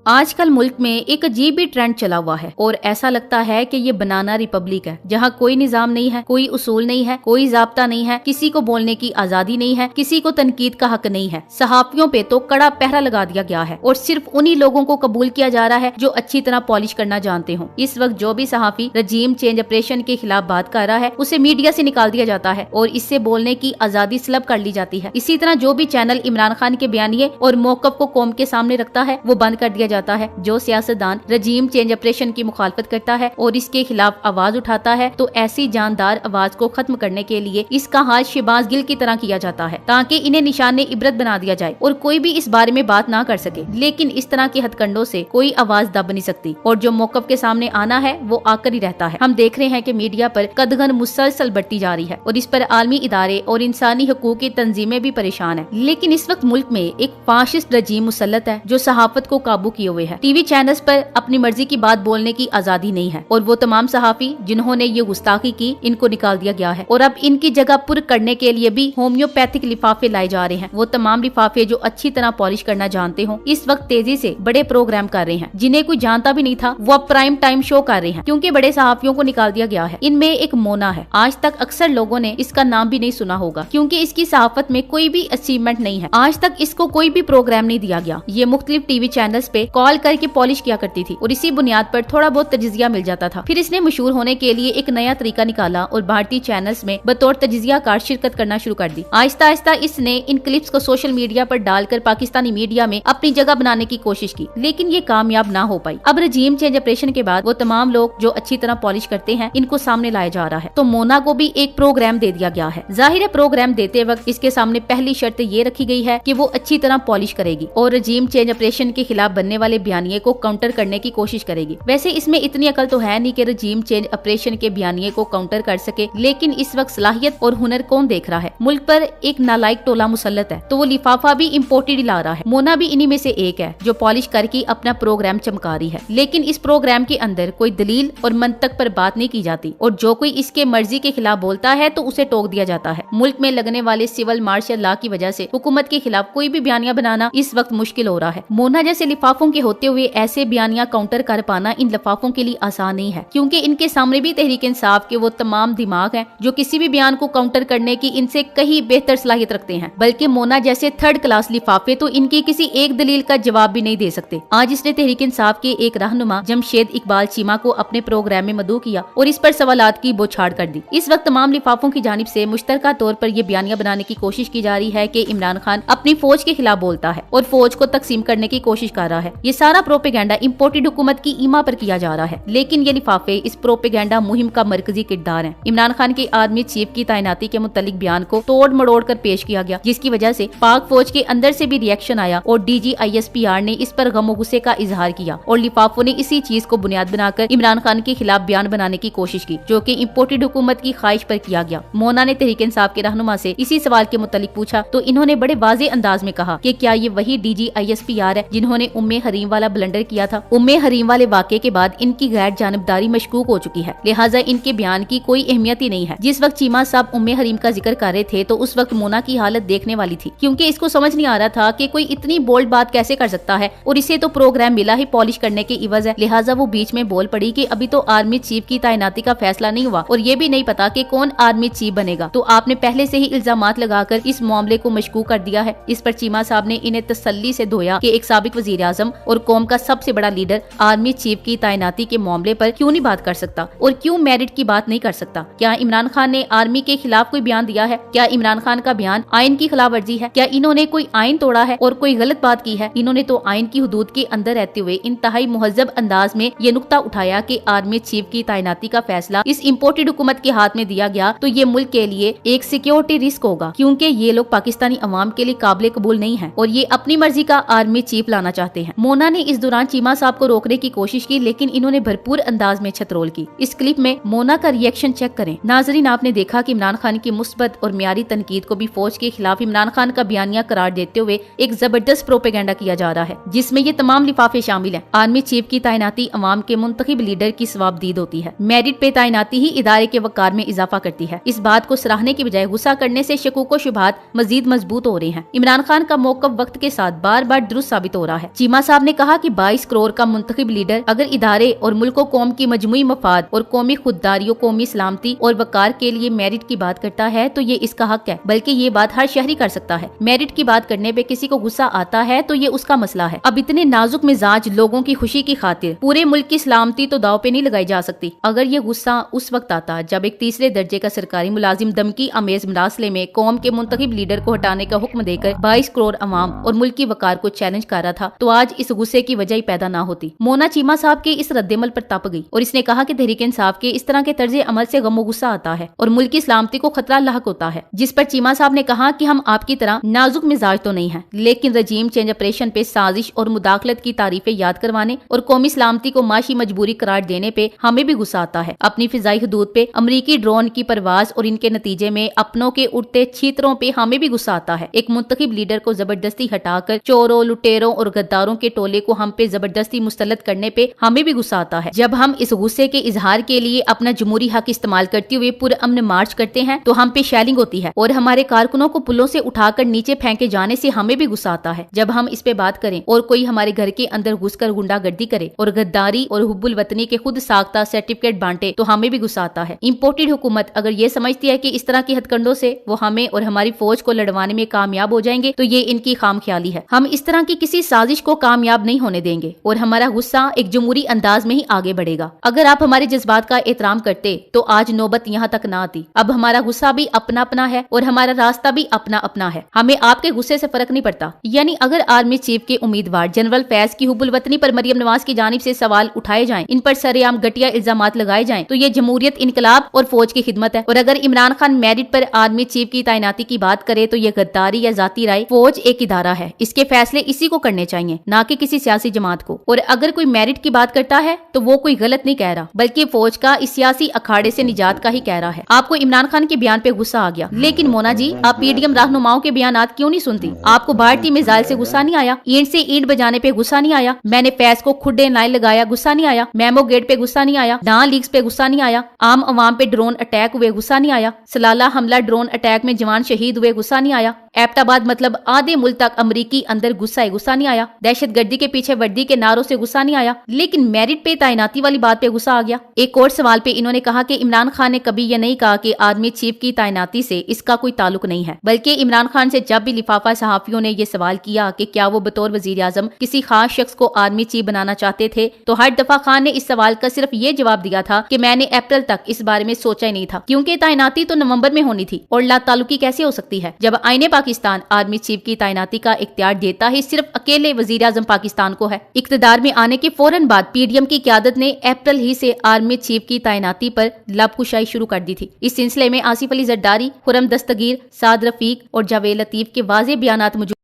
आजकल मुल्क में एक अजीब ही ट्रेंड चला हुआ है और ऐसा लगता है कि ये बनाना रिपब्लिक है, जहाँ कोई निजाम नहीं है, कोई उसूल नहीं है, कोई जाब्ता नहीं है, किसी को बोलने की आजादी नहीं है, किसी को तनकीद का हक नहीं है। सहाफियों पे तो कड़ा पहरा लगा दिया गया है और सिर्फ उन्हीं लोगों को कबूल किया जा रहा है जो अच्छी तरह पॉलिश करना जानते हो। इस वक्त जो भी सहाफी रजीम चेंज ऑपरेशन के खिलाफ बात कर रहा है उसे मीडिया से निकाल दिया जाता है और इससे बोलने की आजादी सलब कर ली जाती है। इसी तरह जो भी चैनल इमरान खान के बयानिए और मौकफ को कौम के सामने रखता है वो बंद कर दिया जाता है। जो सियासतदान रजीम चेंज ऑपरेशन की मुखालफत करता है और इसके खिलाफ आवाज उठाता है तो ऐसी जानदार आवाज को खत्म करने के लिए इसका हाल शहबाज गिल की तरह किया जाता है ताकि इन्हें निशाने इबरत बना दिया जाए और कोई भी इस बारे में बात ना कर सके। लेकिन इस तरह के हथकंडों से कोई आवाज दब नहीं सकती और जो मौकफ के सामने आना है वो आकर ही रहता है। हम देख रहे हैं कि मीडिया पर कदगन मुसलसल बढ़ती जा रही है और इस पर आलमी इदारे और इंसानी हकूक की तंजीमें भी परेशान है। लेकिन इस वक्त मुल्क में एक फाशिस्ट रजीम मुसल्लत है जो सहाफत को काबू किए हुए है। टीवी चैनल्स पर अपनी मर्जी की बात बोलने की आजादी नहीं है और वो तमाम सहाफी जिन्होंने ये गुस्ताखी की इनको निकाल दिया गया है और अब इनकी जगह पुर करने के लिए भी होम्योपैथिक लिफाफे लाए जा रहे हैं। वो तमाम लिफाफे जो अच्छी तरह पॉलिश करना जानते हो इस वक्त तेजी से बड़े प्रोग्राम कर रहे हैं जिन्हें कोई जानता भी नहीं था वो अब प्राइम टाइम शो कर रहे हैं क्योंकि बड़े सहाफियों को निकाल दिया गया है। इनमें एक मोना है, आज तक अक्सर लोगों ने इसका नाम भी नहीं सुना होगा क्योंकि इसकी सहाफत में कोई भी अचीवमेंट नहीं है। आज तक इसको कोई भी प्रोग्राम नहीं दिया गया। ये मुख्तलिफ टीवी चैनल्स पे कॉल करके पॉलिश किया करती थी और इसी बुनियाद पर थोड़ा बहुत तजिजिया मिल जाता था। फिर इसने मशहूर होने के लिए एक नया तरीका निकाला और भारतीय चैनल्स में बतौर तजिजिया कार शिरकत करना शुरू कर दी। आहिस्ता आहिस्ता इसने इन क्लिप्स को सोशल मीडिया पर डालकर पाकिस्तानी मीडिया में अपनी जगह बनाने की कोशिश की लेकिन ये कामयाब ना हो पाई। अब रजीम चेंज ऑपरेशन के बाद वो तमाम लोग जो अच्छी तरह पॉलिश करते हैं इनको सामने लाया जा रहा है तो मोना को भी एक प्रोग्राम दे दिया गया है। जाहिर है प्रोग्राम देते वक्त इसके सामने पहली शर्त ये रखी गई है कि वो अच्छी तरह पॉलिश करेगी और रजीम चेंज ऑपरेशन के खिलाफ बनने वाले बयानिए को काउंटर करने की कोशिश करेगी। वैसे इसमें इतनी अकल तो है नहीं कि रजीम चेंज ऑपरेशन के बयानिए को काउंटर कर सके, लेकिन इस वक्त सलाहियत और हुनर कौन देख रहा है? मुल्क पर एक नालायक टोला मुसल्लत है तो वो लिफाफा भी इम्पोर्टेड ला रहा है। मोना भी इन्हीं में से एक है जो पॉलिश करके अपना प्रोग्राम चमका रही है। लेकिन इस प्रोग्राम के अंदर कोई दलील और मंतक पर बात नहीं की जाती और जो कोई इसके मर्जी के खिलाफ बोलता है तो उसे टोक दिया जाता है। मुल्क में लगने वाले सिविल मार्शल लॉ की वजह से हुकूमत के खिलाफ कोई भी बयानिया बनाना इस वक्त मुश्किल हो रहा है। मोना जैसे लिफाफों के होते हुए ऐसे बयानिया काउंटर कर पाना इन लिफाफों के लिए आसान नहीं है क्योंकि इनके सामने भी तहरीक इंसाफ के वो तमाम दिमाग हैं जो किसी भी बयान को काउंटर करने की इनसे कहीं बेहतर सलाहियत रखते हैं। बल्कि मोना जैसे थर्ड क्लास लिफाफे तो इनकी किसी एक दलील का जवाब भी नहीं दे सकते। आज इसने तहरीक इंसाफ के एक रहनुमा जमशेद इकबाल चीमा को अपने प्रोग्राम में मदऊ किया और इस पर सवालात की बौछार कर दी। इस वक्त तमाम लिफाफों की जानिब से मुश्तरका तौर पर यह बयानिया बनाने की कोशिश की जा रही है कि इमरान खान अपनी फौज के खिलाफ बोलता है और फौज को तकसीम करने की कोशिश कर रहा है। ये सारा प्रोपेगेंडा इम्पोर्टेड हुकूमत की ईमा पर किया जा रहा है लेकिन ये लिफाफे इस प्रोपेगेंडा मुहिम का मरकजी किरदार है। इमरान खान के आर्मी चीफ की तैनाती के मुतालिक बयान को तोड़ मड़ोड़ कर पेश किया गया जिसकी वजह से पाक फौज के अंदर से भी रिएक्शन आया और DGISPR ने इस पर गम गुस्से का इजहार किया और लिफाफों ने इसी चीज को बुनियाद बनाकर इमरान खान के खिलाफ बयान बनाने की कोशिश की जो कि इम्पोर्टेड हुकूमत की ख्वाहिश पर किया गया। मोना ने तहरीक इंसाफ के रहनुमा से इसी सवाल के मुतालिक पूछा तो इन्होंने बड़े वाज़ेह अंदाज में कहा कि क्या ये वही DGISPR है जिन्होंने उम्मे हरीम वाला ब्लंडर किया था। उम्मे हरीम वाले वाक़े के बाद इनकी गैर जानबदारी मशकूक हो चुकी है, लिहाजा इनके बयान की कोई अहमियत ही नहीं है। जिस वक्त चीमा साहब उम्मे हरीम का जिक्र कर रहे थे तो उस वक्त मोना की हालत देखने वाली थी क्योंकि इसको समझ नहीं आ रहा था कि कोई इतनी बोल्ड बात कैसे कर सकता है और इसे तो प्रोग्राम मिला ही पॉलिश करने के इवज है। लिहाजा वो बीच में बोल पड़ी कि अभी तो आर्मी चीफ की तैनाती का फैसला नहीं हुआ और ये भी नहीं पता कि कौन आर्मी चीफ बनेगा, तो आपने पहले से ही इल्जामात लगाकर इस मामले को मशकूक कर दिया है। इस पर चीमा साहब ने इन्हें तसल्ली से धोया कि एक साबिक वजीर आजम और कौम का सबसे बड़ा लीडर आर्मी चीफ की तैनाती के मामले पर क्यों नहीं बात कर सकता और क्यों मेरिट की बात नहीं कर सकता। क्या इमरान खान ने आर्मी के खिलाफ कोई बयान दिया है? क्या इमरान खान का बयान आइन की खिलाफ वर्जी है? क्या इन्होंने कोई आइन तोड़ा है और कोई गलत बात की है? इन्होंने तो आइन की हुदूद के अंदर रहते हुए इंतहाई मुहज्जब अंदाज में ये नुक्ता उठाया कि आर्मी चीफ की तैनाती का फैसला इस इम्पोर्टेड हुकूमत के हाथ में दिया गया तो ये मुल्क के लिए एक सिक्योरिटी रिस्क होगा क्योंकि ये लोग पाकिस्तानी अवाम के लिए काबिल कबूल नहीं है और ये अपनी मर्जी का आर्मी चीफ लाना चाहते हैं। मोना ने इस दौरान चीमा साहब को रोकने की कोशिश की लेकिन इन्होंने भरपूर अंदाज में छतरोल की। इस क्लिप में मोना का रिएक्शन चेक करें। नाजरीन, आपने देखा कि इमरान खान की मुस्बत और मियारी तनकीद को भी फौज के खिलाफ इमरान खान का बयानिया करार देते हुए एक जबरदस्त प्रोपेगेंडा किया जा रहा है जिसमें ये तमाम लिफाफे शामिल हैं। आर्मी चीफ की तैनाती अवाम के मुंतखब लीडर की सवाबदीद होती है। मेरिट पे तैनाती ही इदारे के वकार में इजाफा करती है। इस बात को सराहने की बजाय गुस्सा करने से शकूक व शुबहात मजीद मजबूत हो रहे हैं। इमरान खान का मौक़िफ़ वक्त के साथ बार बार दुरुस्त साबित हो रहा है। चीमा साहब साहब ने कहा कि 22 करोड़ का मुंतखब लीडर अगर इदारे और मुल्क कौम की मजमूई मफाद और कौमी खुददारियों, कौमी सलामती और वकार के लिए मेरिट की बात करता है तो ये इसका हक है, बल्कि ये बात हर शहरी कर सकता है। मेरिट की बात करने पे किसी को गुस्सा आता है तो ये उसका मसला है। अब इतने नाजुक मिजाज लोगों की खुशी की खातिर पूरे मुल्क की सलामती तो दाव पे नहीं लगाई जा सकती। अगर ये गुस्सा उस वक्त आता जब एक तीसरे दर्जे का सरकारी मुलाजिम धमकी अमेज मरासले में कौम के मुंतखब लीडर को हटाने का हुक्म देकर 22 करोड़ अवाम और मुल्क की वकार को चैलेंज कर रहा था, तो आज इस गुस्से की वजह ही पैदा ना होती। मोना चीमा साहब के इस रद्देमल पर तप गई और इसने कहा कि तहरीक इंसाफ के इस तरह के तर्ज अमल से गमो गुस्सा आता है और मुल्क की सलामती को खतरा लाहक होता है। जिस पर चीमा साहब ने कहा कि हम आपकी तरह नाजुक मिजाज तो नहीं है, लेकिन रजीम चेंज ऑपरेशन पे साजिश और मुदाखलत की तारीफें याद करवाने और कौमी सलामती को माशी मजबूरी करार देने पे हमें भी गुस्सा आता है। अपनी फिजाई हदूद पे अमरीकी ड्रोन की परवाज और इनके नतीजे में अपनों के उड़ते छीतरों पे हमें भी गुस्सा आता है। एक मुंतखब लीडर को जबरदस्ती हटाकर चोरों, लुटेरों और गद्दारों के टोले को हम पे जबरदस्ती मुस्तलत करने पे हमें भी गुस्सा आता है। जब हम इस गुस्से के इजहार के लिए अपना जमहूरी हक इस्तेमाल करते हुए पुरअमन मार्च करते हैं तो हम पे शेलिंग होती है और हमारे कारकुनों को पुलों से उठाकर नीचे फेंके जाने से हमें भी गुस्सा आता है। जब हम इस पे बात करें और कोई हमारे घर के अंदर घुसकर गुंडागर्दी करे और गद्दारी और हुब्बुल वतनी के खुद साख्ता सर्टिफिकेट बांटे तो हमें भी गुस्सा आता है। इंपोर्टेड हुकूमत अगर ये समझती है कि इस तरह की हथकंडों से वो हमें और हमारी फौज को लड़वाने में कामयाब हो जाएंगे तो ये इनकी खामख्याली है। हम इस तरह की किसी साजिश को कामयाब नहीं होने देंगे और हमारा गुस्सा एक जमहूरी अंदाज में ही आगे बढ़ेगा। अगर आप हमारे जज्बात का एहतराम करते तो आज नौबत यहाँ तक ना आती। अब हमारा गुस्सा भी अपना अपना है और हमारा रास्ता भी अपना अपना है। हमें आपके गुस्से से फर्क नहीं पड़ता। यानी अगर आर्मी चीफ के उम्मीदवार जनरल फैज की हुब्बुल वतनी पर मरियम नवाज की जानिब से सवाल उठाए जाएं, इन पर सरेआम घटिया इल्जामात लगाए जाएं, तो ये जमहूरियत, इनकलाब और फौज की खिदमत है। और अगर इमरान खान मेरिट पर आर्मी चीफ की तैनाती की बात करे तो ये गद्दारी या जाती राय। फौज एक इदारा है, इसके फैसले इसी को करने चाहिए, ना कि किसी सियासी जमात को। और अगर कोई मेरिट की बात करता है तो वो कोई गलत नहीं कह रहा, बल्कि फौज का इस सियासी अखाड़े से निजात का ही कह रहा है। आपको इमरान खान के बयान पे गुस्सा आ गया, लेकिन मोना जी आप पीडीएम रहनुमाओं के बयानात क्यों नहीं सुनती? आपको भारतीय मिसाइल से गुस्सा नहीं आया? ईंट से ईंट बजाने पे गुस्सा नहीं आया? मैंने फैज को खुडे नाई लगाया, गुस्सा नहीं आया? मेमो गेट पे गुस्सा नहीं आया? डां लीक्स पे गुस्सा नहीं आया? आम अवाम पे ड्रोन अटैक हुए, गुस्सा नहीं आया? सलाला हमला ड्रोन अटैक में जवान शहीद हुए, गुस्सा नहीं आया? एबटाबाद मतलब आधे मुल्क तक अमरीकी अंदर गुस्सा नहीं आया? दहशत गर्दी के पीछे वर्दी के नारों से गुस्सा नहीं आया? लेकिन मेरिट पे तैनाती वाली बात पे गुस्सा आ गया। एक और सवाल पे इन्होंने कहा कि इमरान खान ने कभी यह नहीं कहा कि आर्मी चीफ की तैनाती से इसका कोई ताल्लुक नहीं है, बल्कि इमरान खान से जब भी लिफाफा सहाफियों ने ये सवाल किया कि क्या वो बतौर वजीर आजम किसी खास शख्स को आर्मी चीफ बनाना चाहते थे, तो हर दफा खान ने इस सवाल का सिर्फ ये जवाब दिया था कि मैंने अप्रैल तक इस बारे में सोचा ही नहीं था, क्योंकि तैनाती तो नवंबर में होनी थी और ला ताल्लुकी कैसे हो सकती है जब आईने पाकिस्तान आर्मी चीफ की तैनाती का इख्तियार देता ही सिर्फ अकेले वजीर आजम पाकिस्तान को है। इख्तिदार में आने के फौरन बाद पीडीएम की क़यादत ने अप्रैल ही से आर्मी चीफ की तैनाती पर लबकुशाई शुरू कर दी थी। इस सिलसिले में आसिफ अली जरदारी, खुरम दस्तगीर, साद रफीक और जावेद लतीफ के वाज़ेह बयानात मौजूद